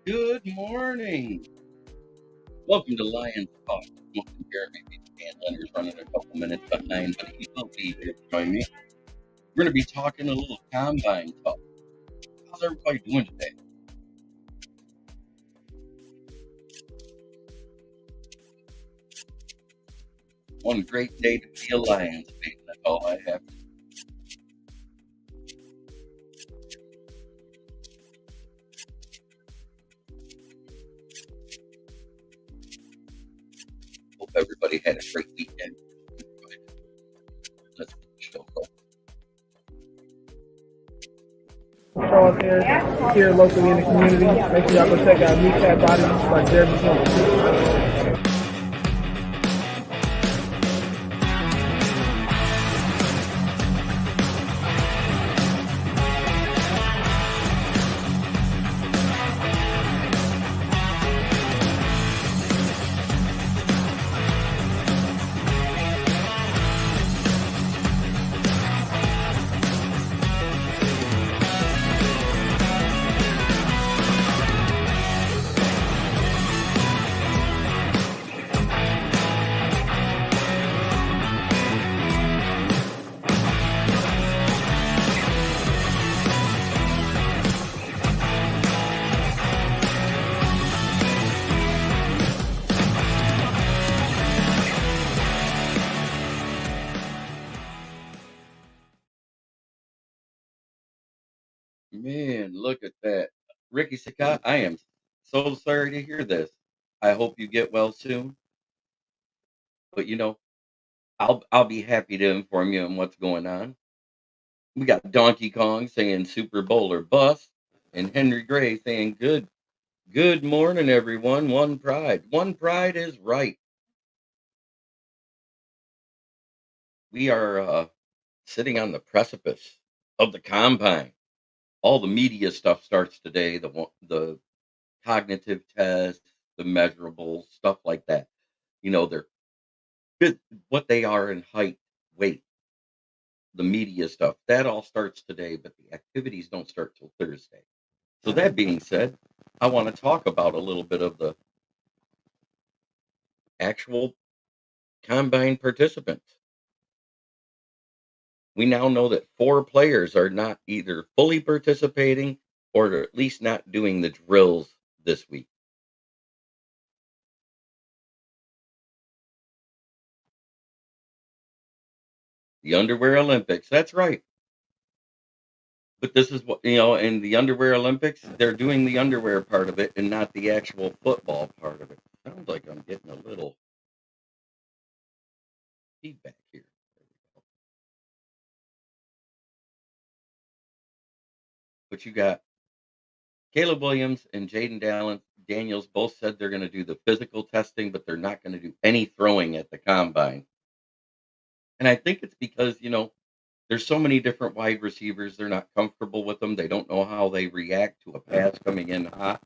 Good morning. Welcome to Lions Talk. Smokkin here. Maybe Dan Leonard's running a couple minutes behind, but he will be here to join me. We're going to be talking a little combine talk. How's everybody doing today? One great day to be a Lions fan. That's all I have. Hope everybody had a great weekend. Let's get the show going. Charles here locally in the community. Make sure y'all go check out Kneecap Bodies by Jeremy Smokkin. Man, look at that. Ricky Sakat, I am so sorry to hear this. I hope you get well soon. But I'll be happy to inform you on what's going on. We got Donkey Kong saying Super Bowl or bust, and Henry Gray saying good morning, everyone. One pride. One pride is right. We are sitting on the precipice of the combine. All the media stuff starts today. The cognitive tests, the measurables, stuff like that. They're good, what they are in height, weight, the media stuff. That all starts today, but the activities don't start till Thursday. So that being said, I want to talk about a little bit of the actual combine participants. We now know that 4 players are not either fully participating or at least not doing the drills this week. The underwear Olympics, that's right. But this is what, in the underwear Olympics, they're doing the underwear part of it and not the actual football part of it. Sounds like I'm getting a little feedback here. There we go. But you got Caleb Williams and Daniels both said they're going to do the physical testing, but they're not going to do any throwing at the combine. And I think it's because, there's so many different wide receivers. They're not comfortable with them. They don't know how they react to a pass coming in hot.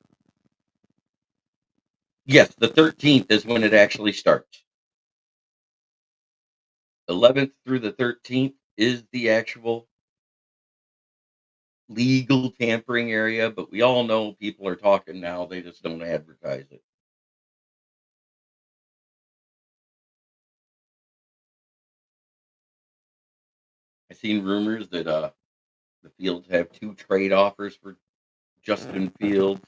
Yes, the 13th is when it actually starts. 11th through the 13th is the actual legal tampering area, but we all know people are talking now. They just don't advertise it. I've seen rumors that the Fields have 2 trade offers for Justin Fields.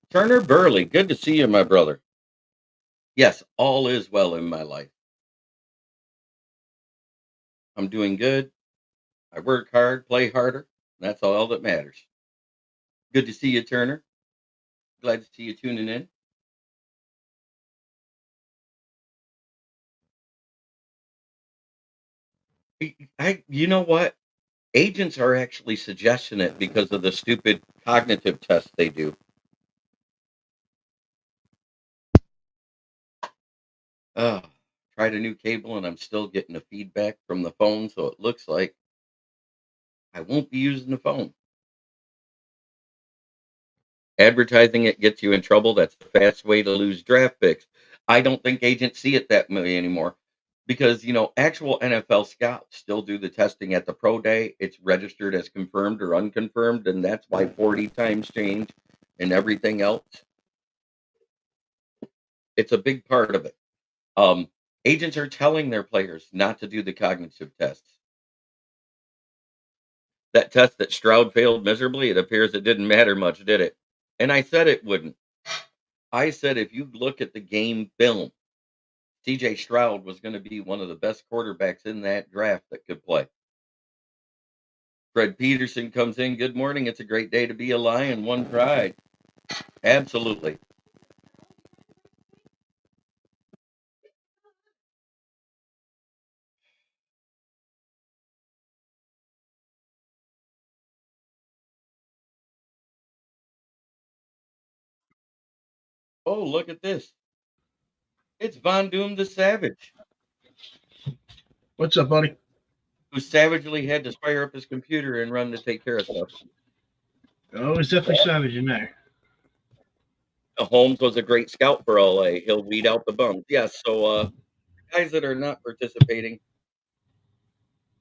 Turner Burley, good to see you, my brother. Yes, all is well in my life. I'm doing good. I work hard, play harder. That's all that matters. Good to see you, Turner. Glad to see you tuning in. You know what? Agents are actually suggesting it because of the stupid cognitive tests they do. Uh, Tried a new cable and I'm still getting a feedback from the phone, so it looks like I won't be using the phone. Advertising it gets you in trouble. That's the fast way to lose draft picks. I don't think agents see it that way anymore. because, actual NFL scouts still do the testing at the pro day. It's registered as confirmed or unconfirmed, and that's why 40 times change and everything else. It's a big part of it. Um, Agents are telling their players not to do the cognitive tests. That test that Stroud failed miserably, it appears it didn't matter much, did it? And I said it wouldn't. I said if you look at the game film, CJ Stroud was going to be one of the best quarterbacks in that draft that could play. Fred Peterson comes in. Good morning. It's a great day to be a Lion. One pride. Absolutely. Oh, look at this. It's Von Doom the Savage, What's up, buddy? who savagely had to fire up his computer and run to take care of stuff. Oh, it's definitely savage in there. Holmes was a great scout for LA. He'll weed out the bums. Yes, so guys that are not participating,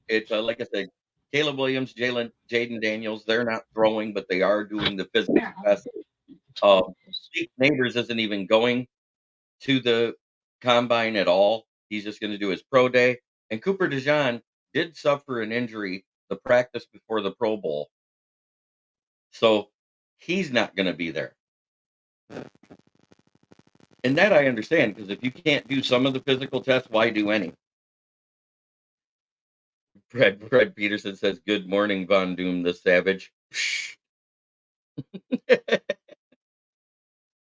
it's like I said, Caleb Williams, Jaden Daniels, they're not throwing, but they are doing the physical test. Steve Neighbors isn't even going to the combine at all. He's just going to do his pro day. And Cooper DeJean did suffer an injury the practice before the Pro Bowl. So he's not going to be there. And that I understand, because if you can't do some of the physical tests, why do any? Fred Peterson says, "Good morning, Von Doom the Savage."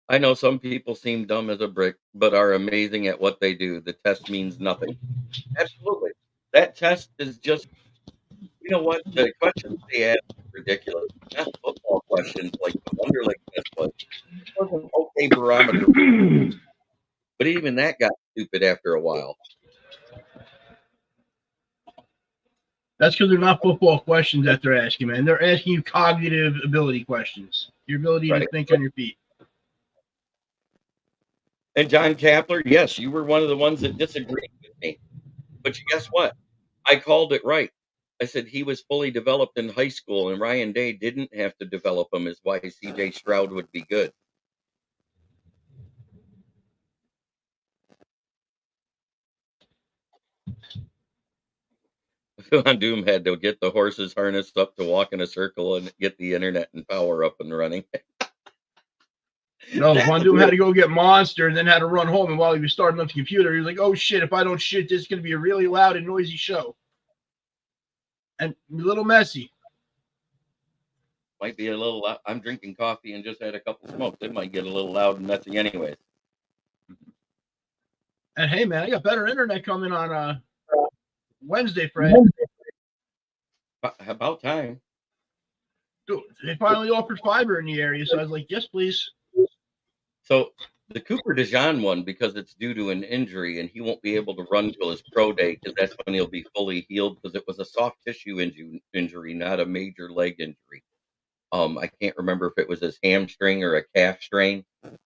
I know some people seem dumb as a brick, but are amazing at what they do. The test means nothing. Absolutely. That test is just, you know what? The questions they ask are ridiculous. Not football questions like the Wonderlic test was. It was an okay barometer, but even that got stupid after a while. That's because they're not football questions that they're asking, man. They're asking you cognitive ability questions, your ability to Right. think on your feet. And John Kapler, yes, you were one of the ones that disagreed with me. But you guess what? I called it right. I said he was fully developed in high school, and Ryan Day didn't have to develop him, is why CJ Stroud would be good. Von Doom had to get the horses harnessed up to walk in a circle and get the internet and power up and running. No, That's Von Doom had weird. to go get Monster and then had to run home. And while he was starting up the computer, he was like, "Oh shit! If I don't shit, this is going to be a really loud and noisy show, and a little messy." Might be a little loud. I'm drinking coffee and just had a couple smokes. It might get a little loud and messy anyways. And hey, man, I got better internet coming on Wednesday, Fred. About time. Dude, they finally offered fiber in the area, so I was like, "Yes, please." So the Cooper DeJean one, because it's due to an injury and he won't be able to run till his pro day, because that's when he'll be fully healed, because it was a soft tissue injury, not a major leg injury. I can't remember if it was his hamstring or a calf strain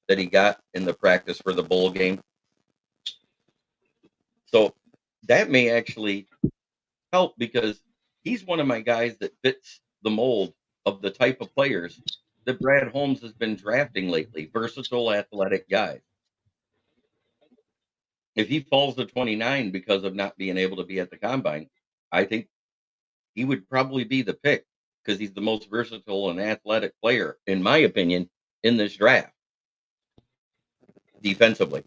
that he got in the practice for the bowl game. So that may actually help, because he's one of my guys that fits the mold of the type of players that Brad Holmes has been drafting lately, versatile, athletic guys. If he falls to 29 because of not being able to be at the combine, I think he would probably be the pick, because he's the most versatile and athletic player, in my opinion, in this draft defensively.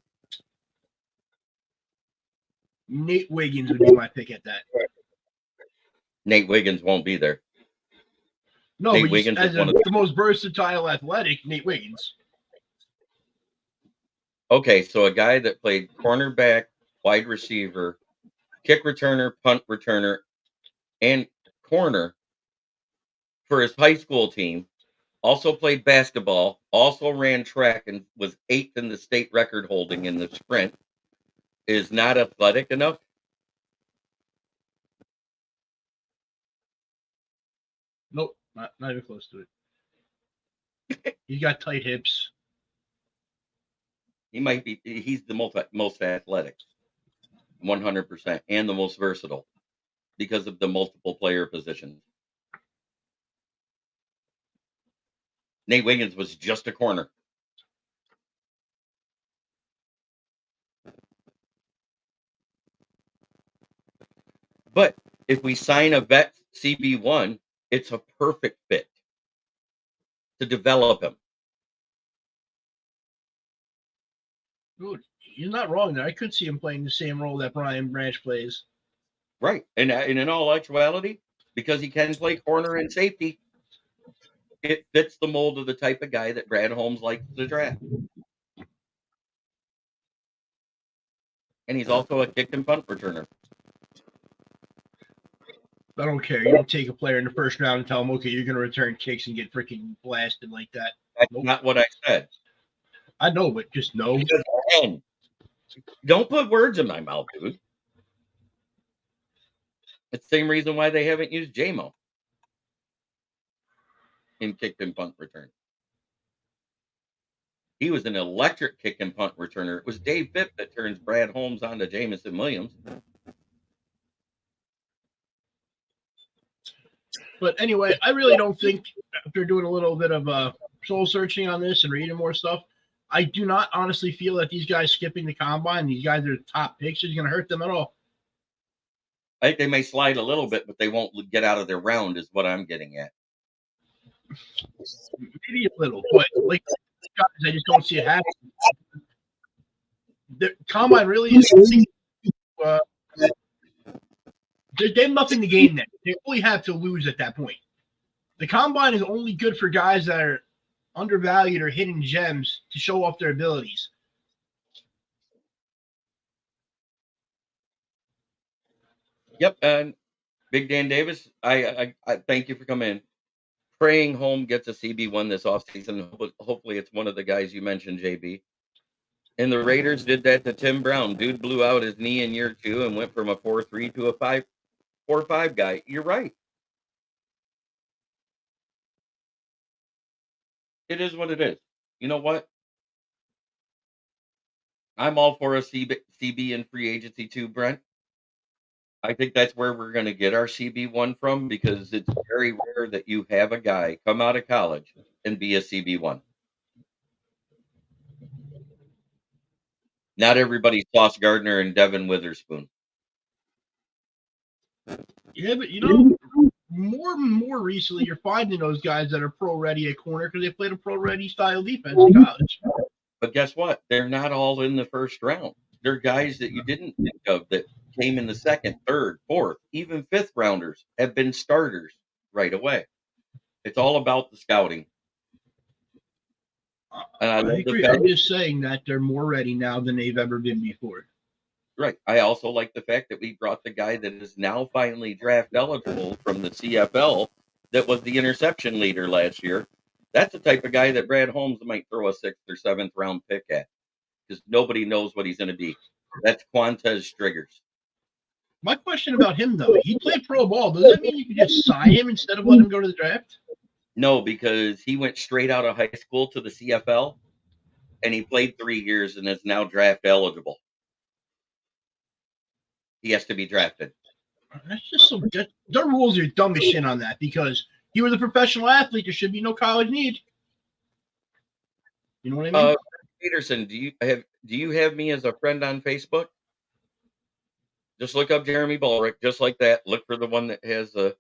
Nate Wiggins would be my pick at that. Nate Wiggins won't be there. No, Nate but Wiggins is as one of the most versatile athletic, Nate Wiggins. okay, so a guy that played cornerback, wide receiver, kick returner, punt returner, and corner for his high school team, also played basketball, also ran track and was eighth in the state record holding in the sprint, is not athletic enough. Nope, not even close to it. He's got tight hips. He's the most athletic. 100%, and the most versatile because of the multiple player positions. Nate Wiggins was just a corner. But if we sign a vet CB1, it's a perfect fit to develop him. Dude, you're not wrong there. I could see him playing the same role that Brian Branch plays. Right. And in all actuality, because he can play corner and safety, it fits the mold of the type of guy that Brad Holmes likes to draft. And he's also a kick and punt returner. I don't care. You don't take a player in the first round and tell him, okay, you're going to return kicks and get freaking blasted like that. That's not what I said. I know, but just no. Don't put words in my mouth, dude. It's the same reason why they haven't used JMO in kick and punt return. He was an electric kick and punt returner. It was Dave Phipp that turns Brad Holmes on to Jamison Williams. But anyway, I really don't think, after doing a little bit of soul searching on this and reading more stuff, I do not honestly feel that these guys skipping the combine, these guys are top picks, is going to hurt them at all. I think they may slide a little bit, but they won't get out of their round, is what I'm getting at. Maybe a little, but like guys, I just don't see it happening. The combine really is. They have nothing to gain there. They only have to lose at that point. The combine is only good for guys that are undervalued or hidden gems to show off their abilities. Yep, and Big Dan Davis, I thank you for coming in. Praying Home gets a CB1 this offseason. Hopefully it's one of the guys you mentioned, JB. And the Raiders did that to Tim Brown. Dude blew out his knee in year 2 and went from a 4-3 to a 5-4-5 guy. You're right. It is what it is. You know what? I'm all for a CB in free agency too, Brent. I think that's where we're going to get our CB1 from because it's very rare that you have a guy come out of college and be a CB1. Not everybody's Sauce Gardner and Devin Witherspoon. Yeah, but you know, more and more recently, you're finding those guys that are pro ready at corner because they played a pro ready style defense in college. But guess what? They're not all in the first round. They're guys that you didn't think of that came in the second, third, fourth, even fifth rounders have been starters right away. It's all about the scouting. And I agree. I'm just saying that they're more ready now than they've ever been before. Right. I also like the fact that we brought the guy that is now finally draft eligible from the CFL that was the interception leader last year. That's the type of guy that Brad Holmes might throw a 6th or 7th round pick at because nobody knows what he's going to be. That's Quantez Striggers. My question about him, though, he played pro ball. Does that mean you can just sign him instead of letting him go to the draft? No, because he went straight out of high school to the CFL, and he played 3 years and is now draft eligible. He has to be drafted. That's just so. Their rules are dumb as shit on that because he was a professional athlete. There should be no college need. You know what I mean? Peterson, do you have me as a friend on Facebook? Just look up Jeremy Bulrick, just like that. Look for the one that has the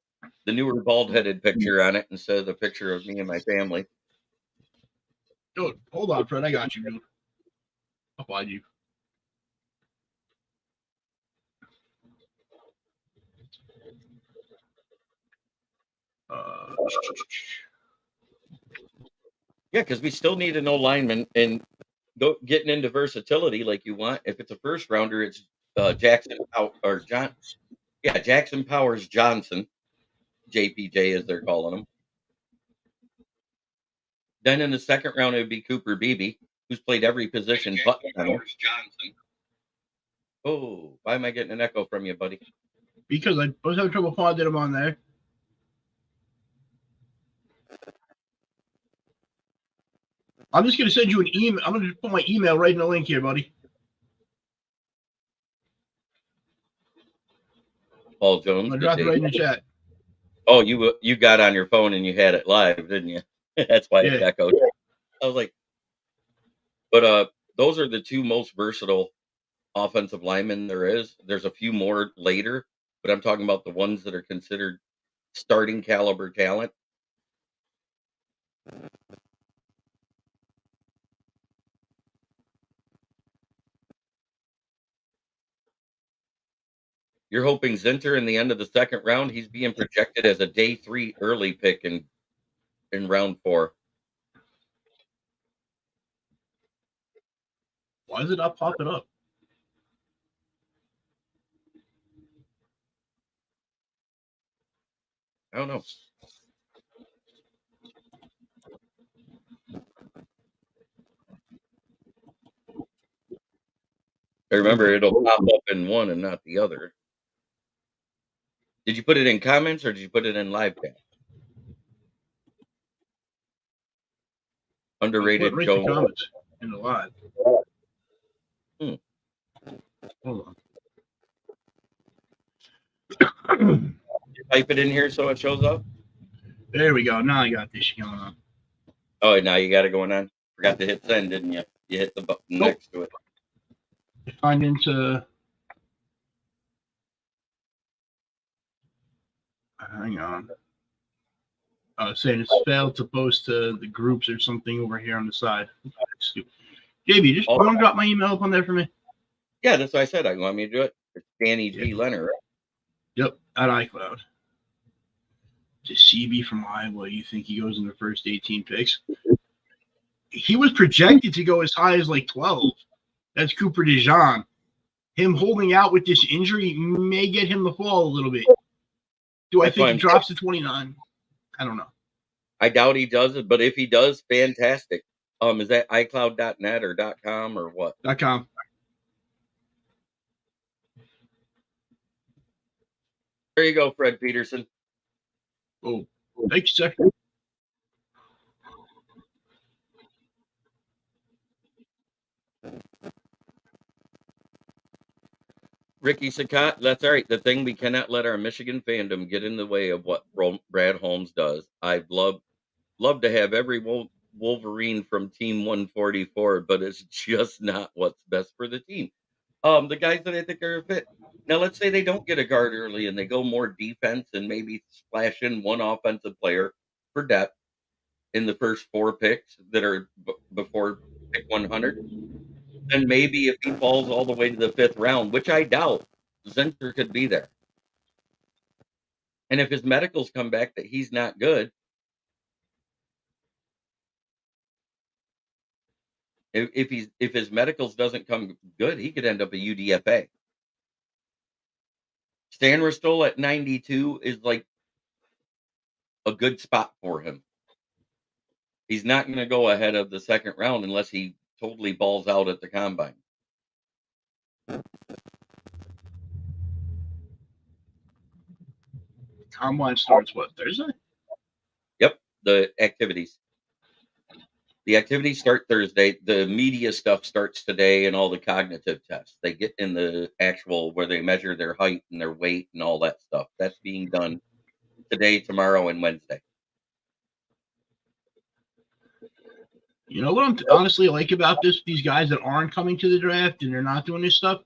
newer bald-headed picture on it instead of the picture of me and my family. Dude, hold on, Fred. I got you, dude. I'll find you. Yeah, because we still need an O-lineman and getting into versatility like you want. If it's a first rounder, it's Jackson Powers Johnson, JPJ as they're calling him. Then in the second round, it would be Cooper Beebe, who's played every position but Powers Johnson. Oh, why am I getting an echo from you, buddy? Because I was having trouble finding him on there. I'm just going to send you an email. I'm going to put my email right in the link here, buddy. Jones. I Good dropped it day. right in the chat. Oh, you got on your phone and you had it live, didn't you? That's why it Yeah. echoed. I was like, but those are the two most versatile offensive linemen there is. There's a few more later, but I'm talking about the ones that are considered starting caliber talent. You're hoping Zinter in the end of the second round. He's being projected as a day 3 early pick in round 4. Why is it not popping up? I don't know. I remember it'll pop up in one and not the other. Did you put it in comments or did you put it in live chat? I put Underrated right the Jones. comments in the live. Hmm. Hold You type it in here so it shows up. There we go. Now I got this going on. Oh, now you got it going on. Forgot to hit send, didn't you? You hit the button next to it. Find into. Hang on. Saying it's failed to post to the groups or something over here on the side. Stupid. JB, just you want to drop my email up on there for me? Yeah, that's what I said. I want me to do it. It's Danny G. Leonard, right? Yep, at iCloud. To CB from Iowa, you think he goes in the first 18 picks? He was projected to go as high as like 12. That's Cooper DeJean. Him holding out with this injury may get him to fall a little bit. Do I think he drops to 29? I don't know. I doubt he does it, but if he does, fantastic. Is that iCloud.net or .com or what? .com. There you go, Fred Peterson. Oh, thanks, sir. Ricky Sakat, that's all right. The thing, we cannot let our Michigan fandom get in the way of what Brad Holmes does. I'd love to have every Wolverine from Team 144, but it's just not what's best for the team. The guys that I think are a fit. Now, let's say they don't get a guard early and they go more defense and maybe splash in one offensive player for depth in the first 4 picks that are before pick 100. Then maybe if he falls all the way to the 5th round, which I doubt, Zinter could be there. And if his medicals come back that he's not good, if his medicals doesn't come good, he could end up a UDFA. Stan Ristol at 92 is like a good spot for him. He's not going to go ahead of the 2nd round unless he totally balls out at the combine. Combine starts what, Thursday? Yep, the activities. The activities start Thursday. The media stuff starts today, and all the cognitive tests. They get in the actual where they measure their height and their weight and all that stuff. That's being done today, tomorrow, and Wednesday. You know what I'm honestly like about these guys that aren't coming to the draft and they're not doing this stuff?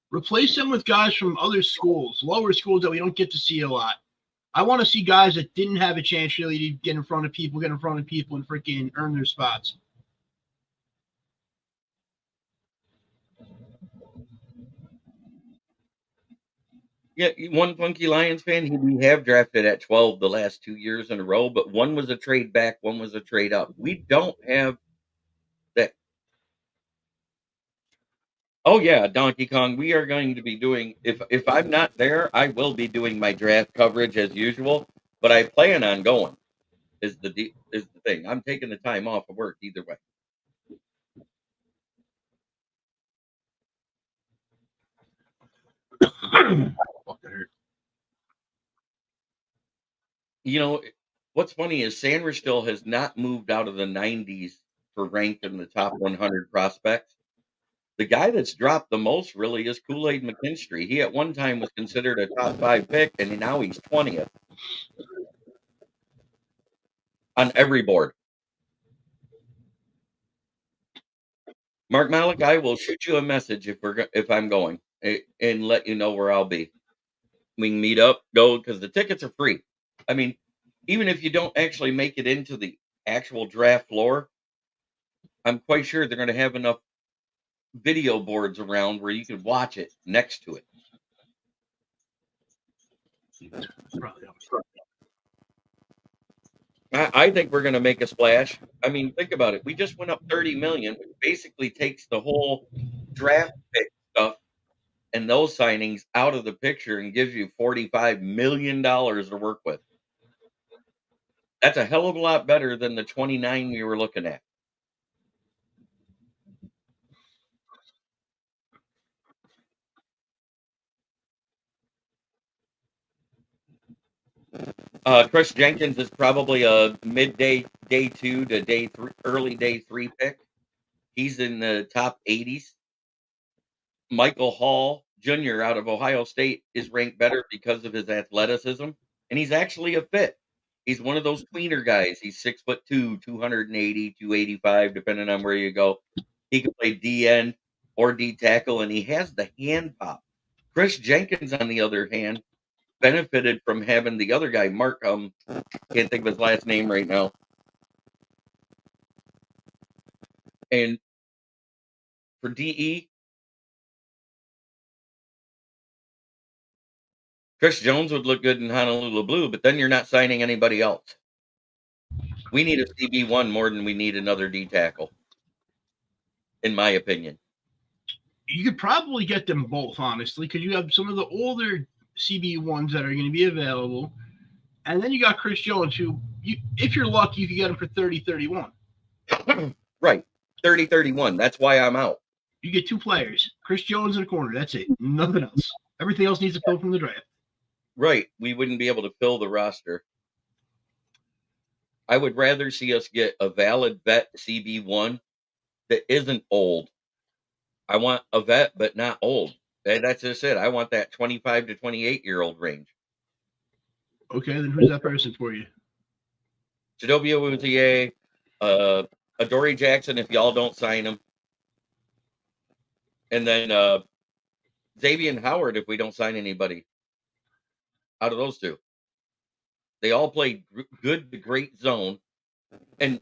Replace them with guys from other schools, lower schools that we don't get to see a lot. I want to see guys that didn't have a chance really to get in front of people, and freaking earn their spots. Yeah, one Funky Lions fan, we have drafted at 12 the last 2 years in a row, but one was a trade back, one was a trade up. We don't have that. Oh yeah, Donkey Kong. We are going to be doing, if I'm not there, I will be doing my draft coverage as usual, but I plan on going. Is the thing. I'm taking the time off of work either way. You know, what's funny is Sanders still has not moved out of the 90s for ranked in the top 100 prospects. The guy that's dropped the most really is Kool-Aid McKinstry. He at one time was considered a top 5 pick, and now he's 20th on every board. Mark Malik, I will shoot you a message if I'm going, and let you know where I'll be. We can meet up, go, because the tickets are free. I mean, even if you don't actually make it into the actual draft floor, I'm quite sure they're going to have enough video boards around where you can watch it next to it. Probably. I think we're going to make a splash. I mean, think about it. We just went up 30 million, which basically takes the whole draft pick stuff and those signings out of the picture and gives you $45 million to work with. That's a hell of a lot better than the 29 we were looking at. Chris Jenkins is probably a midday day 2 to day 3, early day 3 pick. He's in the top 80s. Michael Hall Jr. out of Ohio State is ranked better because of his athleticism, and he's actually a fit. He's one of those tweener guys. He's 6'2", 280, 285, depending on where you go. He can play D end or D tackle, and he has the hand pop. Chris Jenkins, on the other hand, benefited from having the other guy, Mark. Can't think of his last name right now. And for DE, Chris Jones would look good in Honolulu Blue, but then you're not signing anybody else. We need a CB1 more than we need another D tackle, in my opinion. You could probably get them both, honestly, because you have some of the older CB1s that are going to be available. And then you got Chris Jones, who, if you're lucky, you can get him for 30-31. Right. 30-31. That's why I'm out. You get two players, Chris Jones in a corner. That's it. Nothing else. Everything else needs to fill from the draft. Right. We wouldn't be able to fill the roster. I would rather see us get a valid vet CB1 that isn't old. I want a vet, but not old. That's just it. I want that 25 to 28-year-old range. Okay, then who's that person for you? Chidobe Awuzie, Adoree Jackson, if y'all don't sign him. And then Xavier Howard, if we don't sign anybody out of those two. They all play good to great zone and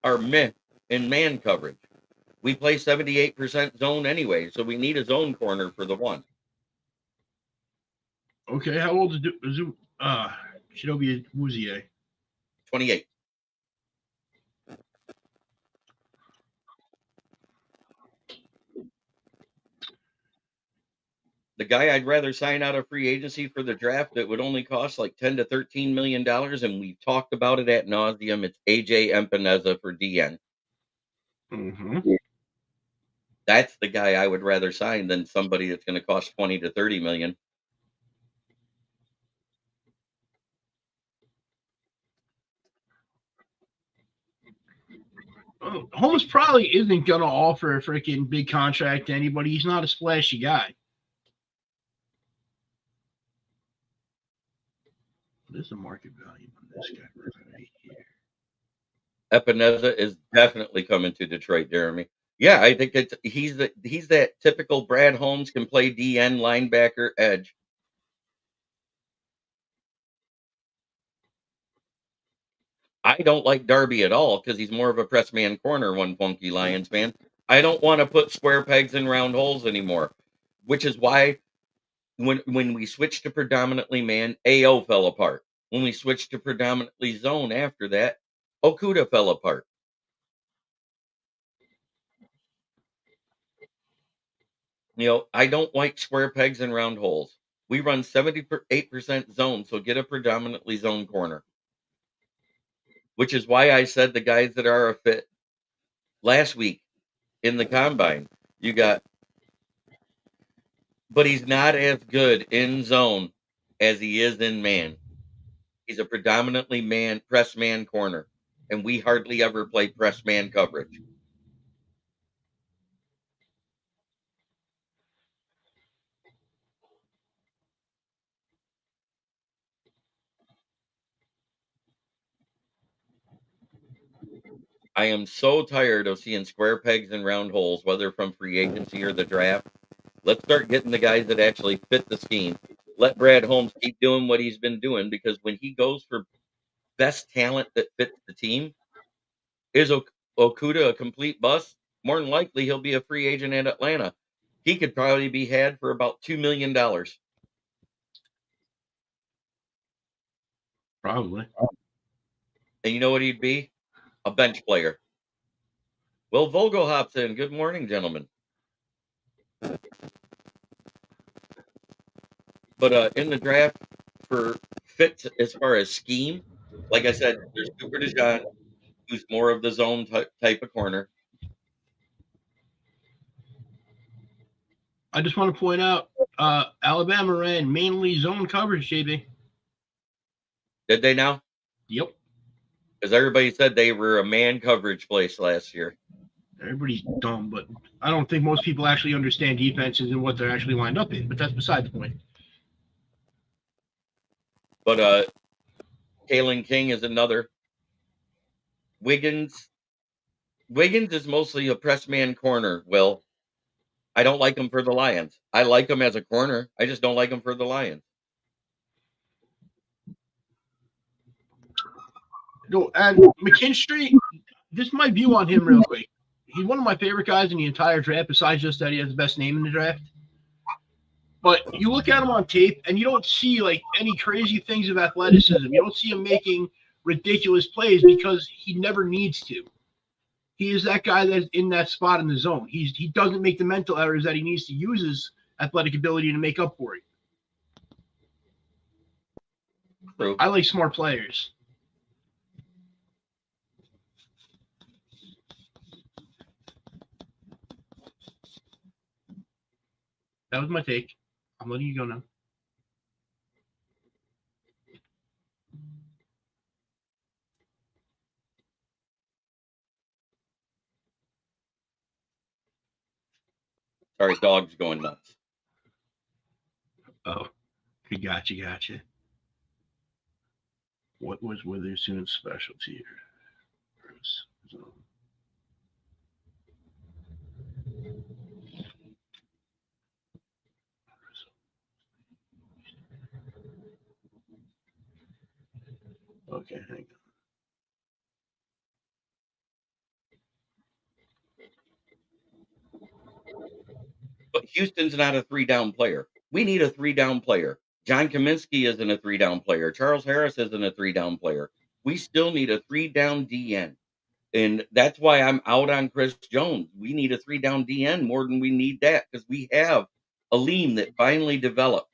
are meh in man coverage. We play 78% zone anyway, so we need a zone corner for the one. Okay, how old is Chidobe Awuzie? 28. The guy I'd rather sign out of free agency for the draft that would only cost like $10 to $13 million, and we've talked about it at nauseum. It's AJ Empineza for DN. Mm-hmm. That's the guy I would rather sign than somebody that's going to cost 20 to 30 million. Holmes probably isn't going to offer a freaking big contract to anybody. He's not a splashy guy. There's the market value on this guy right here. Epineza is definitely coming to Detroit, Jeremy. Yeah, I think he's that typical Brad Holmes can play DN linebacker edge. I don't like Darby at all because he's more of a press man corner, one funky Lions fan. I don't want to put square pegs in round holes anymore, which is why when we switched to predominantly man, AO fell apart. When we switched to predominantly zone after that, Okuda fell apart. I don't like square pegs and round holes. We run 78% zone, so get a predominantly zone corner. Which is why I said the guys that are a fit last week in the combine. You got, but he's not as good in zone as he is in man. He's a predominantly press man corner, and we hardly ever play press man coverage. I am so tired of seeing square pegs and round holes, whether from free agency or the draft. Let's start getting the guys that actually fit the scheme. Let Brad Holmes keep doing what he's been doing, because when he goes for best talent that fits the team, is Okuda a complete bust? More than likely, he'll be a free agent in Atlanta. He could probably be had for about $2 million. Probably. And you know what he'd be? A bench player. Well, Vogel hops in. Good morning, gentlemen. But in the draft for fits as far as scheme, like I said, there's Cooper DeJean, who's more of the zone type of corner. I just want to point out, Alabama ran mainly zone coverage, JB. Did they now? Yep. Because everybody said they were a man coverage place last year. Everybody's dumb, but I don't think most people actually understand defenses and what they're actually lined up in. But that's beside the point. But Kalen King is another. Wiggins is mostly a press man corner. Well, I don't like him for the Lions. I like him as a corner. I just don't like him for the Lions. No, and McKinstry, this is my view on him real quick. He's one of my favorite guys in the entire draft, besides just that he has the best name in the draft. But you look at him on tape, and you don't see like any crazy things of athleticism. You don't see him making ridiculous plays because he never needs to. He is that guy that's in that spot in the zone. He doesn't make the mental errors that he needs to use his athletic ability to make up for it. True. I like smart players. That was my take. I'm letting you go now. Sorry, dog's going nuts. Oh, gotcha. What was Witherspoon's specialty? Okay, hang on. But Houston's not a 3-down player. We need a 3-down player. John Kaminsky isn't a 3-down player. Charles Harris isn't a 3-down player. We still need a 3-down DN. And that's why I'm out on Chris Jones. We need a 3-down DN more than we need that, because we have a Lean that finally developed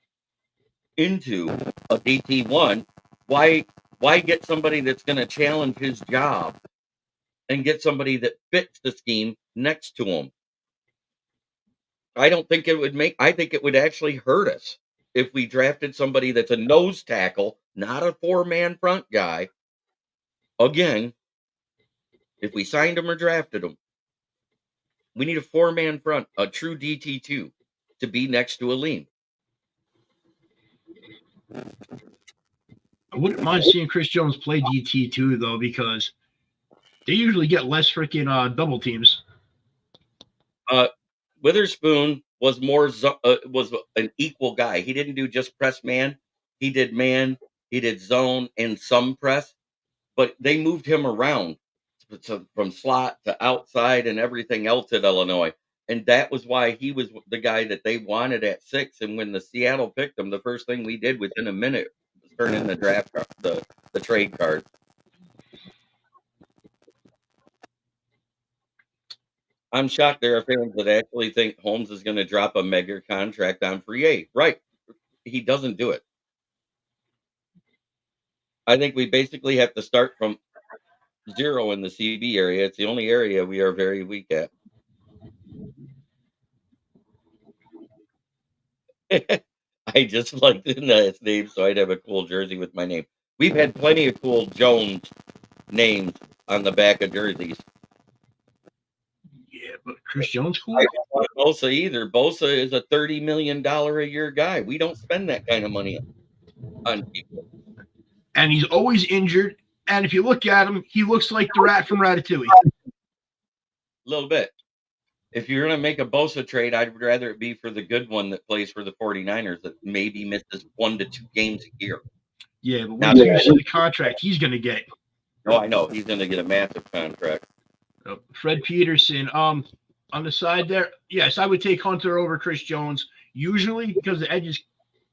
into a DT1. Why get somebody that's going to challenge his job and get somebody that fits the scheme next to him? I don't think it would I think it would actually hurt us if we drafted somebody that's a nose tackle, not a 4-man front guy. Again, if we signed him or drafted him, we need a 4-man front, a true DT2, to be next to a Lean. I wouldn't mind seeing Chris Jones play DT2 though, because they usually get less freaking double teams. Witherspoon was was an equal guy. He didn't do just press man. He did man. He did zone and some press, but they moved him around from slot to outside and everything else at Illinois. And that was why he was the guy that they wanted at 6. And when the Seattle picked him, the first thing we did within a minute was turn in the draft, the trade card. I'm shocked there are fans that actually think Holmes is going to drop a mega contract on free A. Right. He doesn't do it. I think we basically have to start from 0 in the CB area. It's the only area we are very weak at. I just liked the last name, so I'd have a cool jersey with my name. We've had plenty of cool Jones names on the back of jerseys. Yeah, but Chris Jones cool? I don't want Bosa either. Bosa is a $30 million a year guy. We don't spend that kind of money on people. And he's always injured. And if you look at him, he looks like the rat from Ratatouille. A little bit. If you're going to make a Bosa trade, I'd rather it be for the good one that plays for the 49ers that maybe misses 1 to 2 games a year. Yeah, but Now, wait till you see the contract he's going to get. oh, I know. He's going to get a massive contract. Fred Peterson. On the side there, yes, I would take Hunter over Chris Jones usually because the edge is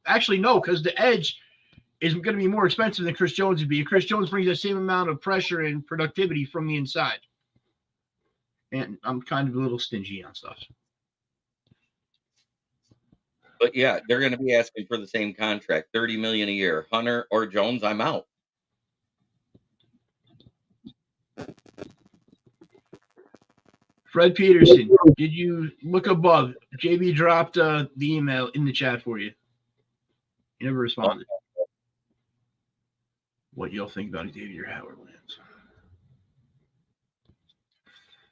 actually no, because the edge is going to be more expensive than Chris Jones would be. And Chris Jones brings the same amount of pressure and productivity from the inside. And I'm kind of a little stingy on stuff. But yeah, they're going to be asking for the same contract, $30 million a year. Hunter or Jones, I'm out. Fred Peterson, did you look above? JB dropped the email in the chat for you. You never responded. What y'all think about Xavier Howard lands?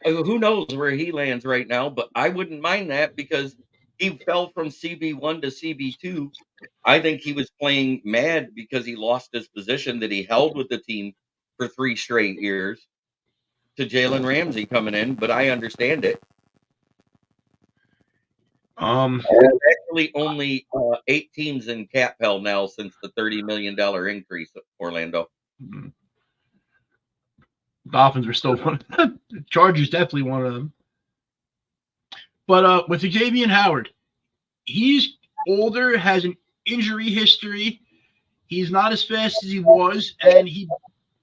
Who knows where he lands right now, but I wouldn't mind that because he fell from CB1 to CB2. I think he was playing mad because he lost his position that he held with the team for 3 straight years to Jalen Ramsey coming in, but I understand it. There's actually only 8 teams in cap hell now since the $30 million increase, Orlando. Dolphins are still one. Chargers definitely one of them. But with Xavier Howard, he's older, has an injury history. He's not as fast as he was, and he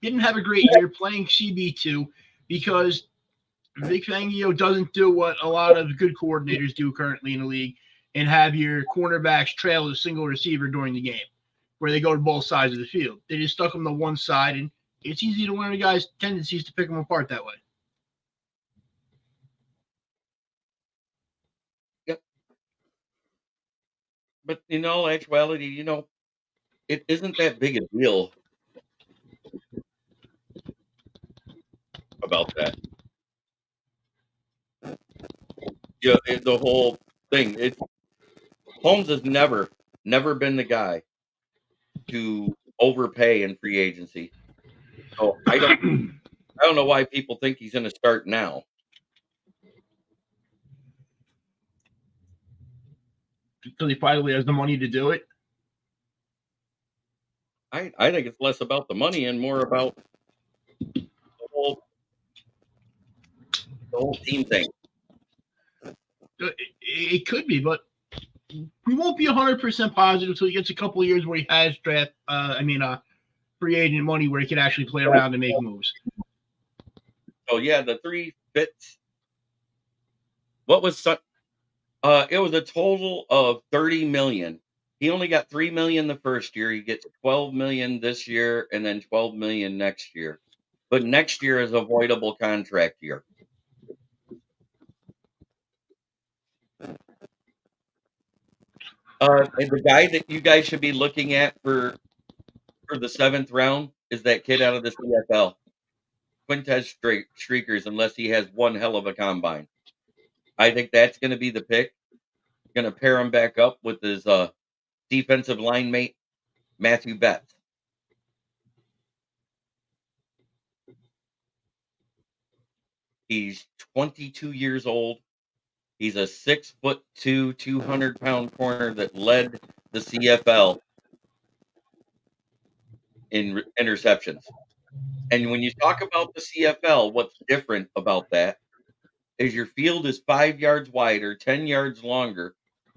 didn't have a great year playing CB2 because Vic Fangio doesn't do what a lot of good coordinators do currently in the league and have your cornerbacks trail a single receiver during the game where they go to both sides of the field. They just stuck them to one side, and it's easy to learn a guy's tendencies to pick them apart that way. Yep. But in all actuality, it isn't that big a deal about that. Yeah, the whole thing. Holmes has never been the guy to overpay in free agency. So I don't know why people think he's going to start now. Because he probably has the money to do it. I think it's less about the money and more about the whole team thing. It could be, but we won't be 100% positive until he gets a couple of years where he has free agent money where he can actually play around and make moves. So yeah, the 3 fits. What was it was a total of $30 million. He only got $3 million the first year. He gets $12 million this year and then $12 million next year. But next year is avoidable contract year. And the guy that you guys should be looking at for the 7th round is that kid out of the CFL, Quintez Streakers, unless he has one hell of a combine. I think that's going to be the pick. Going to pair him back up with his defensive line mate, Matthew Betts. He's 22 years old. He's a 6'2", 200-pound corner that led the CFL in interceptions. And when you talk about the CFL, what's different about that is your field is 5 yards wider, 10 yards longer,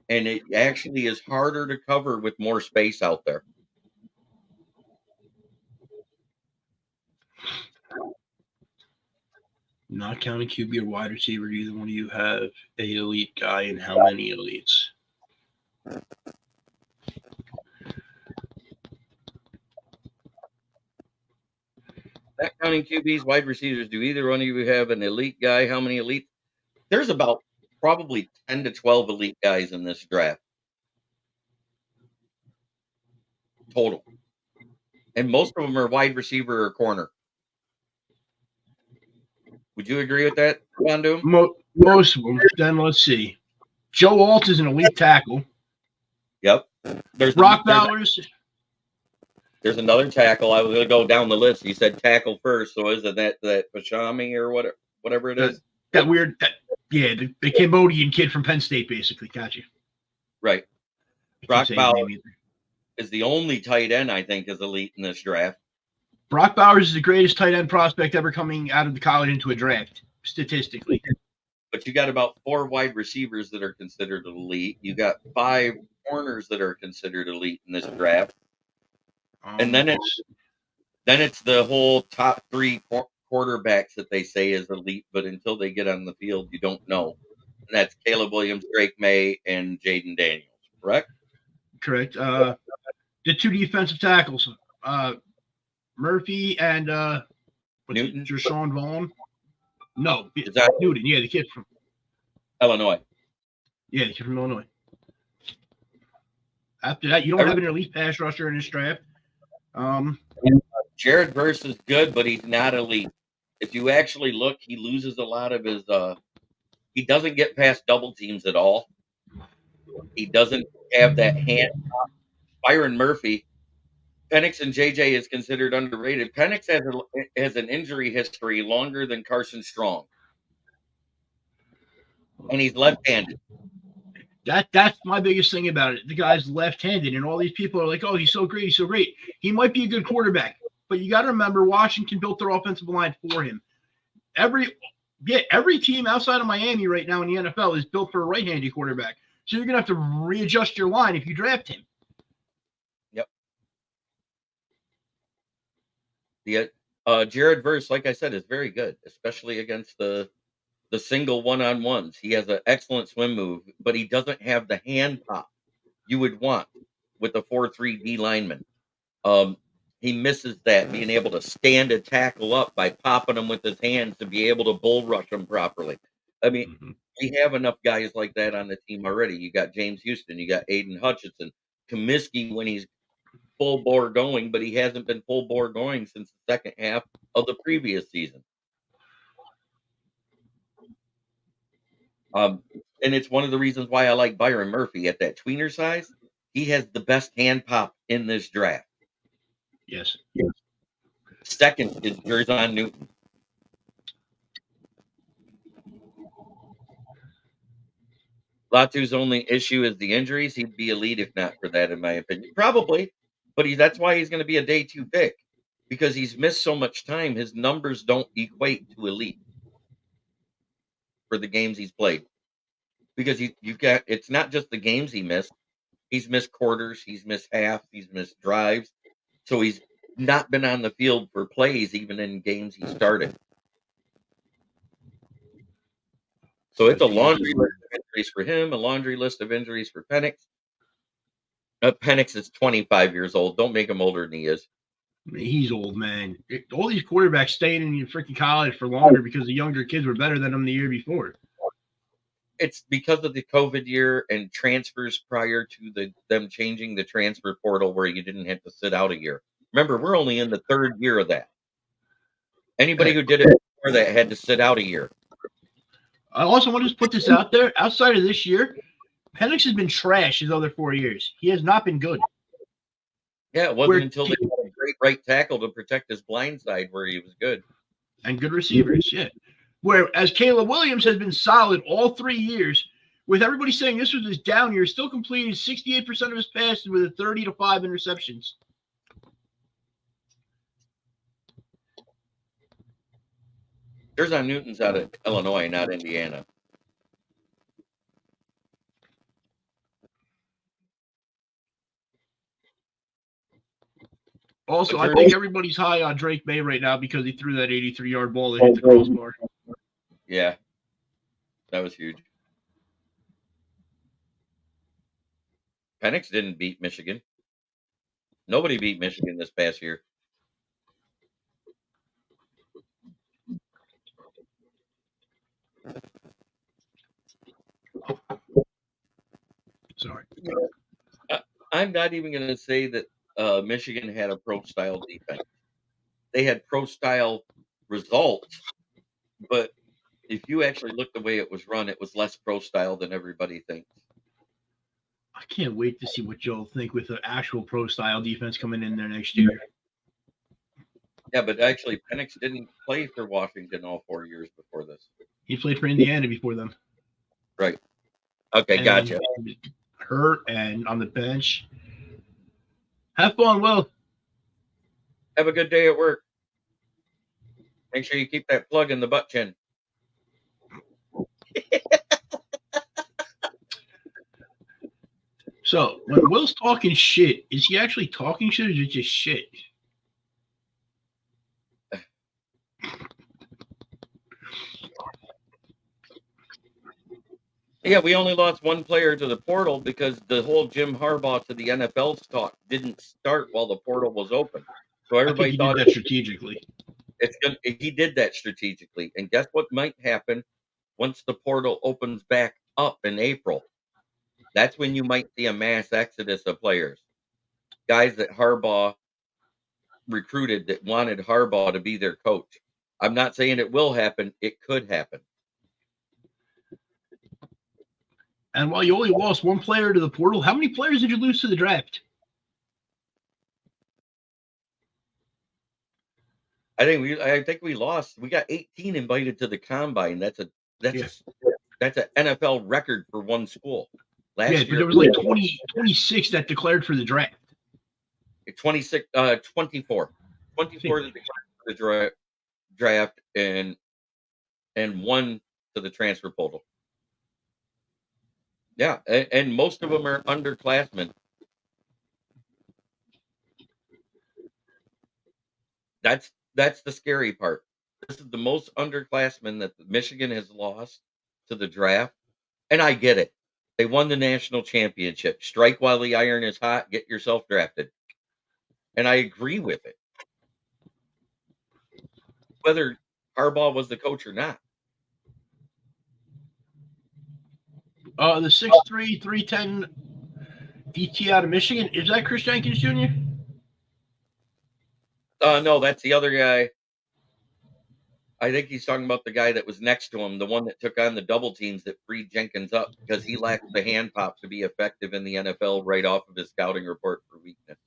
and it actually is harder to cover with more space out there. Not counting QB or wide receiver, either one of you have a elite guy, and how many elites? Not counting QBs, wide receivers, do either one of you have an elite guy? How many elite? There's about probably 10 to 12 elite guys in this draft. Total. And most of them are wide receiver or corner. Would you agree with that, Bondu? Most of them. Then let's see. Joe Alt is an elite tackle. Yep. There's Bowers. There's another tackle. I was going to go down the list. He said tackle first, so is it that Pashami or whatever it is? That weird, the Cambodian kid from Penn State, basically. Got you. Right. I can't Brock say his Bowers name either. is the only tight end I think is elite in this draft. Brock Bowers is the greatest tight end prospect ever coming out of the college into a draft, statistically. But you got about 4 wide receivers that are considered elite. You got 5 corners that are considered elite in this draft. And then it's the whole top 3 quarterbacks that they say is elite, but until they get on the field, you don't know. And that's Caleb Williams, Drake May, and Jaden Daniels, correct? Correct. The 2 defensive tackles, Murphy and Newton? Deshaun Vaughn. No, Is that Newton. Yeah, the kid from Illinois? Yeah, the kid from Illinois. After that, you don't have an elite pass rusher in this draft. Jared Verse is good, but he's not elite. If you actually look, he loses a lot of his. He doesn't get past double teams at all. He doesn't have that hand. Byron Murphy, Penix and JJ is considered underrated. Penix has an injury history longer than Carson Strong, and he's left-handed. That's my biggest thing about it. The guy's left-handed, and all these people are like, "Oh, he's so great, he's so great." He might be a good quarterback, but you got to remember, Washington built their offensive line for him. Every team outside of Miami right now in the NFL is built for a right-handed quarterback. So you're gonna have to readjust your line if you draft him. Yep. Jared Verse, like I said, is very good, especially against the single one-on-ones. He has an excellent swim move, but he doesn't have the hand pop you would want with a 4-3 D lineman. He misses that, being able to stand a tackle up by popping him with his hands to be able to bull rush him properly. I mean, we have enough guys like that on the team already. You got James Houston, you got Aiden Hutchinson, Comiskey when he's full bore going, but he hasn't been full bore going since the second half of the previous season. And it's one of the reasons why I like Byron Murphy at that tweener size. He has the best hand pop in this draft. Yes. Second is Jerzon Newton. Latu's only issue is the injuries. He'd be elite if not for that, in my opinion. Probably, but that's why he's going to be a day 2 pick, because he's missed so much time. His numbers don't equate to elite for the games he's played, because you've got, it's not just the games he missed. He's missed quarters, he's missed half, he's missed drives, so he's not been on the field for plays even in games he started. So it's a laundry list of injuries for him, a laundry list of injuries for Penix. Penix is 25 years old. Don't make him older than he is. He's old, man. All these quarterbacks staying in freaking college for longer because the younger kids were better than them the year before. It's because of the COVID year and transfers prior to them changing the transfer portal where you didn't have to sit out a year. Remember, we're only in the 3rd year of that. Anybody who did it before that had to sit out a year. I also want to just put this out there. Outside of this year, Penix has been trash his other 4 years. He has not been good. Yeah, it wasn't until they had a great right tackle to protect his blind side where he was good. And good receivers, yeah. Whereas Caleb Williams has been solid all 3 years, with everybody saying this was his down year, still completed 68% of his passes with a 30 to 5 interceptions. Jerzon Newton's out of Illinois, not Indiana. Also, I think everybody's high on Drake May right now because he threw that 83-yard ball that hit the crossbar. Yeah, that was huge. Penix didn't beat Michigan. Nobody beat Michigan this past year. Sorry. I'm not even going to say that Michigan had a pro-style defense. They had pro-style results, but if you actually look the way it was run, it was less pro-style than everybody thinks. I can't wait to see what Joe will think with an actual pro-style defense coming in there next year. Yeah, but actually, Penix didn't play for Washington all 4 years before this. He played for Indiana before them. Right. Okay, And gotcha. he was hurt and on the bench. Have fun, Will. Have a good day at work. Make sure you keep that plug in the butt chin. So when Will's talking shit, is he actually talking shit or is it just shit? Yeah, we only lost one player to the portal because the whole Jim Harbaugh to the NFL talk didn't start while the portal was open. So I think everybody he did thought that strategically. he did that strategically. And guess what might happen once the portal opens back up in April? That's when you might see a mass exodus of players. Guys that Harbaugh recruited that wanted Harbaugh to be their coach. I'm not saying it will happen. It could happen. And while you only lost one player to the portal, how many players did you lose to the draft? I think we lost. We got 18 invited to the combine. That's Yeah. a that's an NFL record for one school. Yeah, Last but year, there was like 26 that declared for the draft. 26, 24, 24 to the draft and one to the transfer portal. Yeah, and most of them are underclassmen. That's the scary part. This is the most underclassmen that Michigan has lost to the draft, and I get it. They won the national championship. Strike while the iron is hot. Get yourself drafted, and I agree with it. Whether Harbaugh was the coach or not. The 6'3", 310 DT out of Michigan, is that Chris Jenkins Jr.? No, that's the other guy. I think he's talking about the guy that was next to him, the one that took on the double teams that freed Jenkins up because he lacked the hand pop to be effective in the NFL right off of his scouting report for weakness.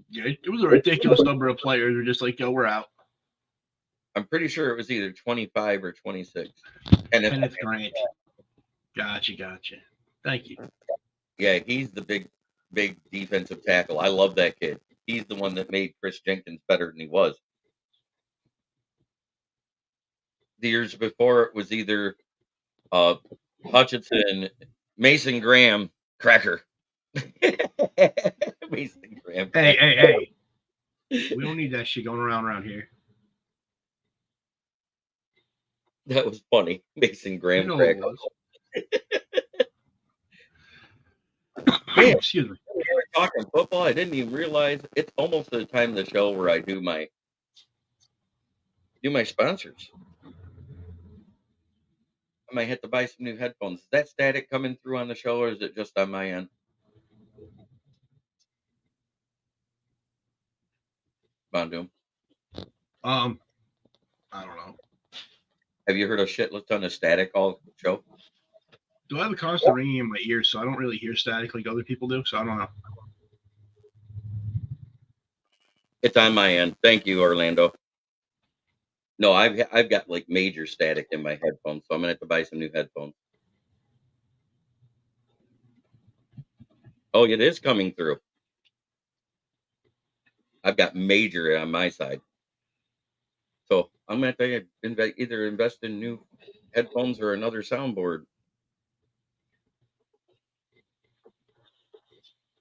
Yeah, it was a ridiculous number of players who were just like, yo, we're out. I'm pretty sure it was either 25 or 26. Kenneth Grant. Gotcha. Thank you. Yeah, he's the big defensive tackle. I love that kid. He's the one that made Chris Jenkins better than he was. The years before, it was either Hutchinson, Mason Graham, Cracker. Mason Graham. Hey. We don't need that shit going around here. That was funny. Mason Graham, No, Cracker. Man, excuse me. we were talking football. I didn't even realize it's almost the time of the show where I do my sponsors. I might have to buy some new headphones. Is that static coming through on the show, or is it just on my end? Bondoom. I don't know. Have you heard a shit ton of static all show? Do I have a constant ringing in my ears, so I don't really hear static like other people do? So I don't know. It's on my end. Thank you, Orlando. No, I've got like major static in my headphones, so I'm gonna have to buy some new headphones. Oh, it is coming through. I've got major on my side, so I'm gonna have to either invest in new headphones or another soundboard.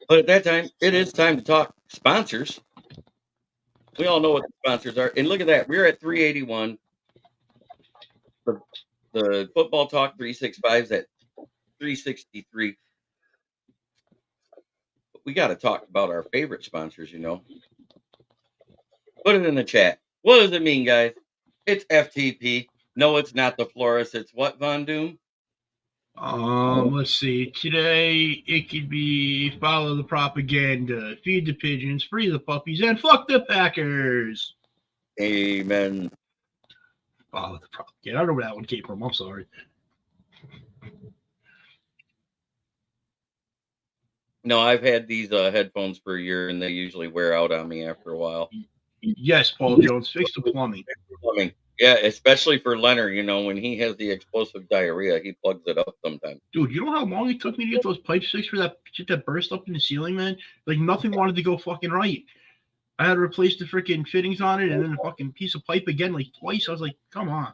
But at that time, it is time to talk sponsors. We all know what the sponsors are, and look at that. We're at 381. The football talk 365 is at 363. We got to talk about our favorite sponsors, Put it in the chat. What does it mean, guys? It's FTP. No, it's not the florist. It's what, Von Doom? Let's see. Today it could be follow the propaganda, feed the pigeons, free the puppies, and fuck the Packers. Amen. Follow the propaganda. I don't know where that one came from. I'm sorry. No, I've had these headphones for a year, and they usually wear out on me after a while. Yes, Paul Jones, fix the plumbing. Plumbing. Yeah, especially for Leonard. When he has the explosive diarrhea, he plugs it up sometimes. Dude, you know how long it took me to get those pipes fixed for that shit that burst up in the ceiling, man? Like nothing wanted to go fucking right. I had to replace the freaking fittings on it and then a fucking piece of pipe again like twice. I was like, come on.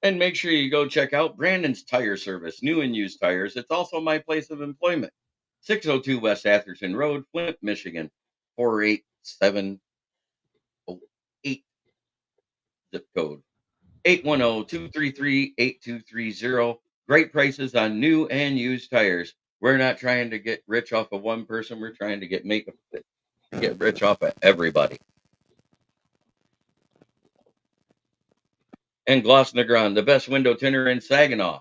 And make sure you go check out Brandon's Tire Service, new and used tires. It's also my place of employment. 602 West Atherton Road, Flint, Michigan. 48708 zip code. 810-233-8230. Great prices on new and used tires. We're not trying to get rich off of one person. We're trying to get rich off of everybody. And Gloss Negron, the best window tinner in Saginaw.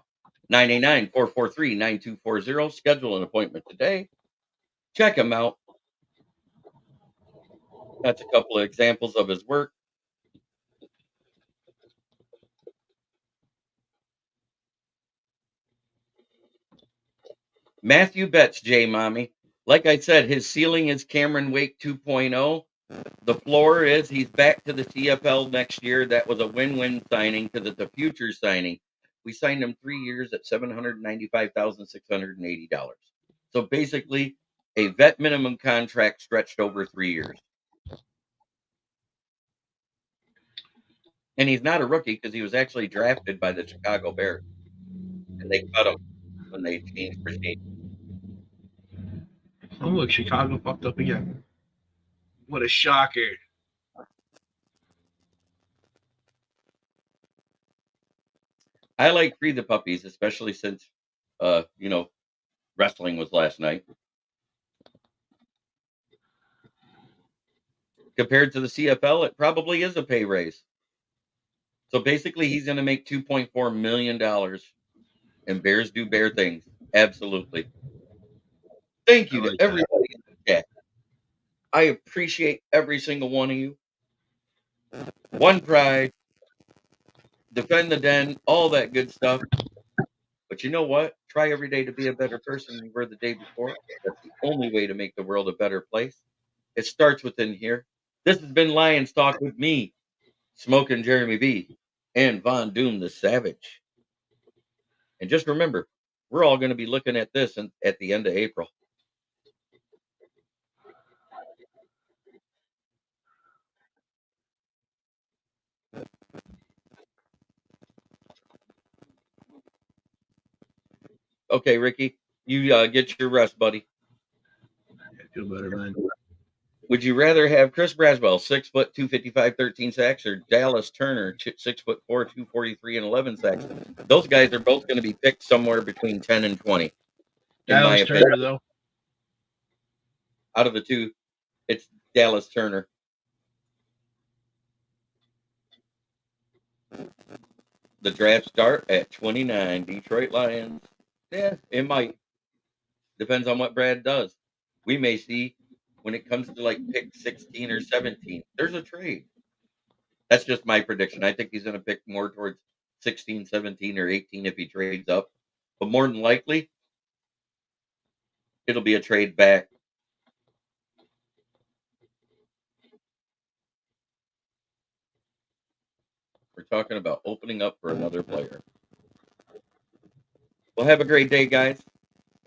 989-443-9240. Schedule an appointment today. Check him out. That's a couple of examples of his work. Matthew Betts, J Mommy. Like I said, his ceiling is Cameron Wake 2.0. The floor is he's back to the CFL next year. That was a win-win signing because it's a future signing. We signed him 3 years at $795,680. So basically, a vet minimum contract stretched over 3 years. And he's not a rookie because he was actually drafted by the Chicago Bears, and they cut him when they changed regime. Oh, look, Chicago fucked up again. What a shocker. I like Free the Puppies, especially since, wrestling was last night. Compared to the CFL, it probably is a pay raise. So basically, he's going to make $2.4 million, and Bears do bear things. Absolutely. Thank I you to like that. everybody in the chat. I appreciate every single one of you. One pride, defend the den, all that good stuff. But you know what? Try every day to be a better person than you were the day before. That's the only way to make the world a better place. It starts within here. This has been Lions Talk with me, Smokin' Jeremy B, and Von Doom the Savage. And just remember, we're all going to be looking at this at the end of April. Okay, Ricky, you get your rest, buddy. I feel better, man. Would you rather have Chris Braswell, 6 foot, 255, 13 sacks, or Dallas Turner, 6'4", 243, and 11 sacks? Those guys are both going to be picked somewhere between 10 and 20, in my Dallas opinion. Turner, though. Out of the two, it's Dallas Turner. The draft start at 29. Detroit Lions. Yeah, it might. Depends on what Brad does. We may see when it comes to like pick 16 or 17. There's a trade. That's just my prediction. I think he's going to pick more towards 16, 17, or 18 if he trades up. But more than likely, it'll be a trade back. We're talking about opening up for another player. Well, have a great day, guys.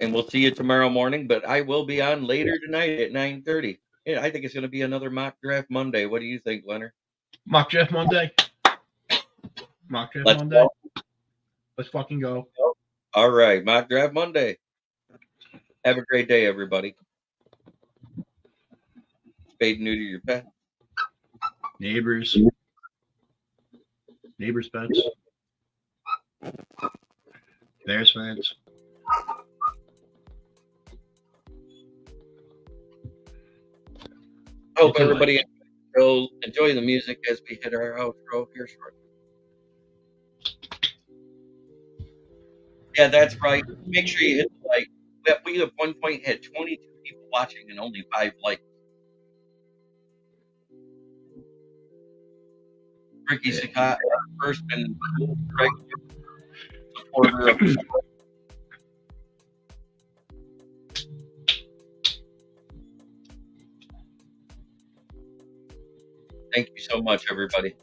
And we'll see you tomorrow morning. But I will be on later tonight at 9:30. Yeah, I think it's going to be another mock draft Monday. What do you think, Leonard? Mock draft Monday. Mock draft Let's Monday. go. Let's fucking go. All right, mock draft Monday. Have a great day, everybody. Spade new to your pet. Neighbors. Neighbors' pets. Bears fans. I hope everybody will enjoy the music as we hit our outro here shortly. Yeah, that's right. Make sure you hit the like. We at one point had 22 people watching and only 5 likes. Ricky Sakat, first and supporter of the show. Thank you so much, everybody.